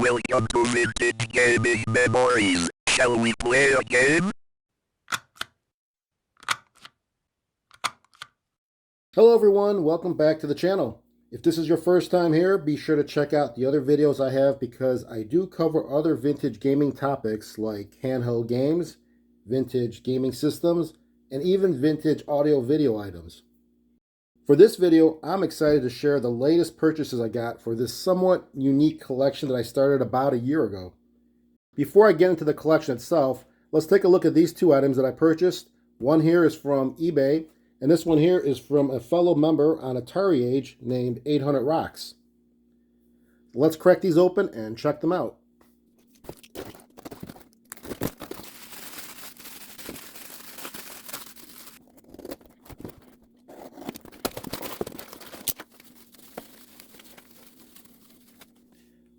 Welcome to Vintage Gaming Memories. Shall we play a game? Hello everyone, welcome back to the channel. If this is your first time here, be sure to check out the other videos I have because I do cover other vintage gaming topics like handheld games, vintage gaming systems, and even vintage audio-video items. For this video, I'm excited to share the latest purchases I got for this somewhat unique collection that I started about a year ago. Before I get into the collection itself, let's take a look at these two items that I purchased. One here is from eBay, and this one here is from a fellow member on Atari Age named 800 Rocks. Let's crack these open and check them out.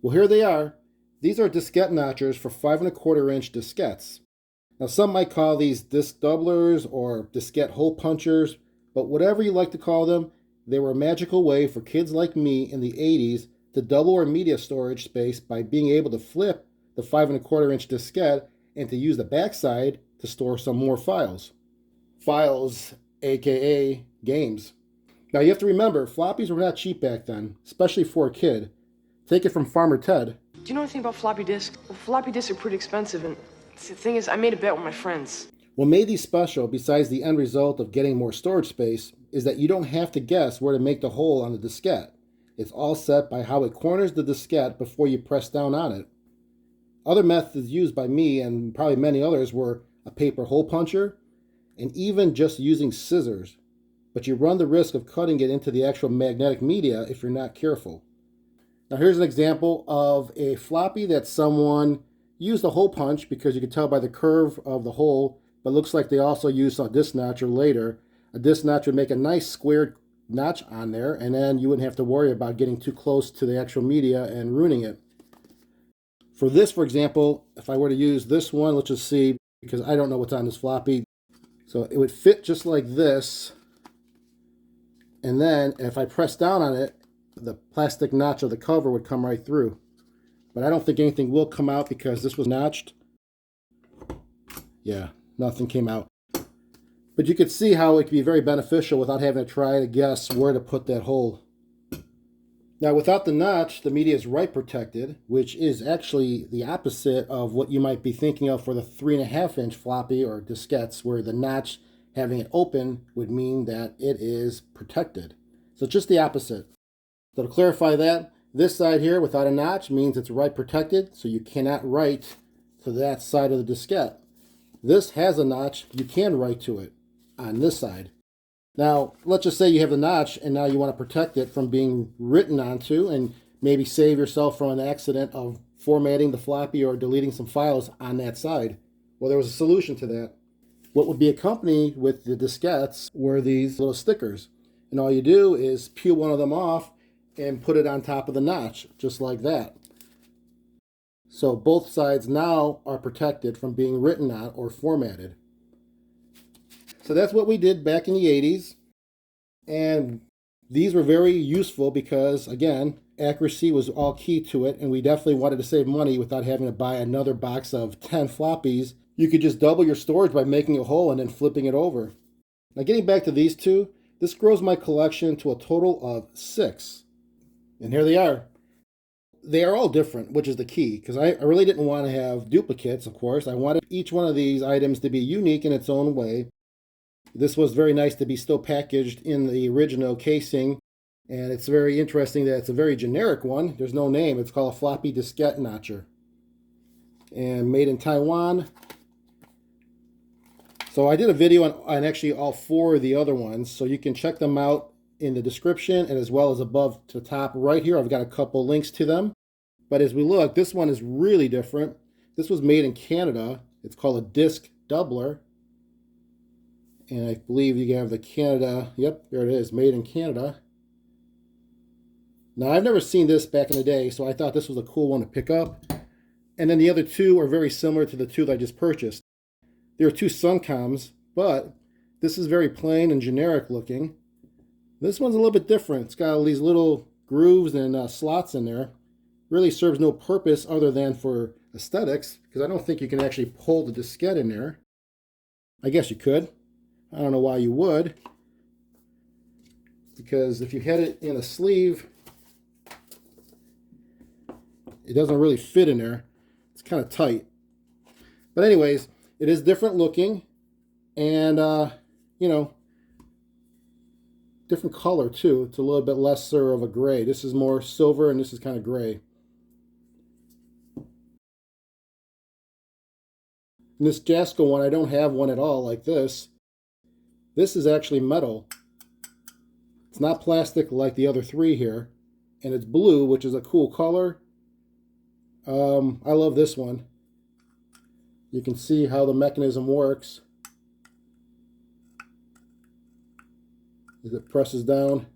Well, here they are. These are diskette notchers for 5 1/4 inch diskettes. Now, some might call these disc doublers or diskette hole punchers, but whatever you like to call them, they were a magical way for kids like me in the 80s to double our media storage space by being able to flip the 5 1/4 inch diskette and to use the backside to store some more files. Files, aka games. Now, you have to remember, floppies were not cheap back then, especially for a kid. Take it from Farmer Ted. Do you know anything about floppy disks? Well, floppy disks are pretty expensive, and the thing is, I made a bet with my friends. What made these special, besides the end result of getting more storage space, is that you don't have to guess where to make the hole on the diskette. It's all set by how it corners the diskette before you press down on it. Other methods used by me, and probably many others, were a paper hole puncher, and even just using scissors. But you run the risk of cutting it into the actual magnetic media if you're not careful. Now here's an example of a floppy that someone used a hole punch because you can tell by the curve of the hole, but looks like they also used a disc notcher later. A disc notch would make a nice squared notch on there, and then you wouldn't have to worry about getting too close to the actual media and ruining it. For this, for example, if I were to use this one, let's just see, because I don't know what's on this floppy. So it would fit just like this, and then if I press down on it, the plastic notch of the cover would come right through. But I don't think anything will come out because this was notched. Yeah, nothing came out. But you could see how it could be very beneficial without having to try to guess where to put that hole. Now, without the notch, the media is write protected, which is actually the opposite of what you might be thinking of for the 3 1/2 inch floppy or diskettes, where the notch, having it open, would mean that it is protected. So it's just the opposite. So to clarify that, this side here without a notch means it's write protected, so you cannot write to that side of the diskette. This has a notch, you can write to it on this side. Now, let's just say you have the notch and now you want to protect it from being written onto and maybe save yourself from an accident of formatting the floppy or deleting some files on that side. Well, there was a solution to that. What would be accompanied with the diskettes were these little stickers. And all you do is peel one of them off and put it on top of the notch, just like that. So both sides now are protected from being written on or formatted. So that's what we did back in the 80s. And these were very useful because, again, accuracy was all key to it, and we definitely wanted to save money without having to buy another box of 10 floppies. You could just double your storage by making a hole and then flipping it over. Now getting back to these two, this grows my collection to a total of 6. And here they are. They are all different, which is the key, because I really didn't want to have duplicates, of course. I wanted each one of these items to be unique in its own way. This was very nice to be still packaged in the original casing, and it's very interesting that it's a very generic one. There's no name. It's called a floppy diskette notcher, and made in Taiwan. So I did a video on actually all 4 of the other ones, so you can check them out in the description and as well as above to the top right here. I've got a couple links to them. But as we look, this one is really different. This was made in Canada. It's called a disc doubler. And I believe you have the Canada. Yep, there it is, made in Canada. Now, I've never seen this back in the day, so I thought this was a cool one to pick up. And then the other two are very similar to the two that I just purchased. There are 2 Suncoms, but this is very plain and generic looking. This one's a little bit different. It's got all these little grooves and slots in there. really serves no purpose other than for aesthetics, because I don't think you can actually pull the diskette in there. I guess you could. I don't know why you would, because if you had it in a sleeve, it doesn't really fit in there. It's kind of tight. But anyways, it is different looking, and you know, different color too. It's a little bit lesser of a gray. This is more silver, and this is kind of gray. And this Jasco one, I don't have one at all like this. This is actually metal. It's not plastic like the other three here, and it's blue, which is a cool color. I love this one. You can see how the mechanism works as it presses down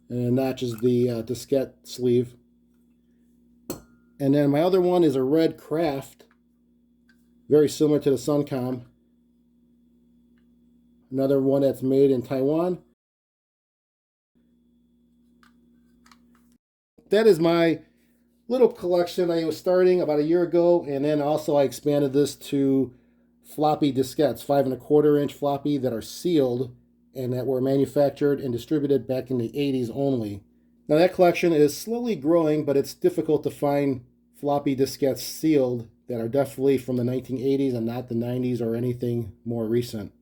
and notches the diskette sleeve. And then my other one is a red Craft, very similar to the Suncom. Another one that's made in Taiwan. That is my little collection I was starting about a year ago, and then also I expanded this to floppy diskettes, 5 1/4 inch floppy that are sealed and that were manufactured and distributed back in the 80s only. Now that collection is slowly growing, but it's difficult to find floppy diskettes sealed that are definitely from the 1980s and not the 90s or anything more recent.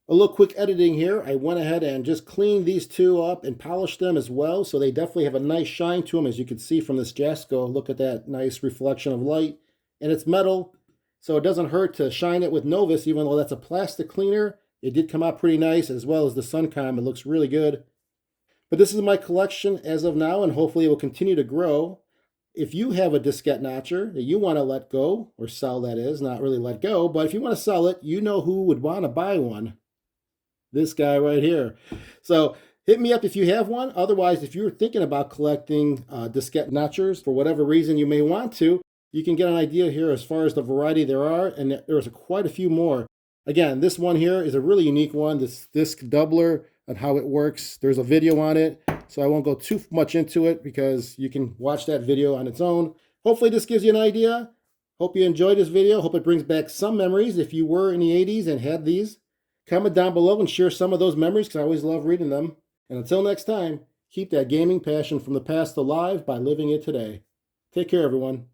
A little quick editing here. I went ahead and just cleaned these two up and polished them as well, so they definitely have a nice shine to them, as you can see from this Jasco. Look at that nice reflection of light. And it's metal, so it doesn't hurt to shine it with Novus, even though that's a plastic cleaner. It did come out pretty nice, as well as the Suncom. It looks really good. But this is my collection as of now, and hopefully it will continue to grow. If you have a diskette notcher that you want to let go, or sell, that is, not really let go, but if you want to sell it, you know who would want to buy one. This guy right here. So hit me up if you have one. Otherwise, if you're thinking about collecting diskette notchers for whatever reason you may want to, you can get an idea here as far as the variety there are, and there's quite a few more. Again, this one here is a really unique one, this disc doubler and how it works. There's a video on it, so I won't go too much into it because you can watch that video on its own. Hopefully this gives you an idea. Hope you enjoyed this video. Hope it brings back some memories if you were in the 80s and had these. Comment down below and share some of those memories, because I always love reading them. And until next time, keep that gaming passion from the past alive by living it today. Take care, everyone.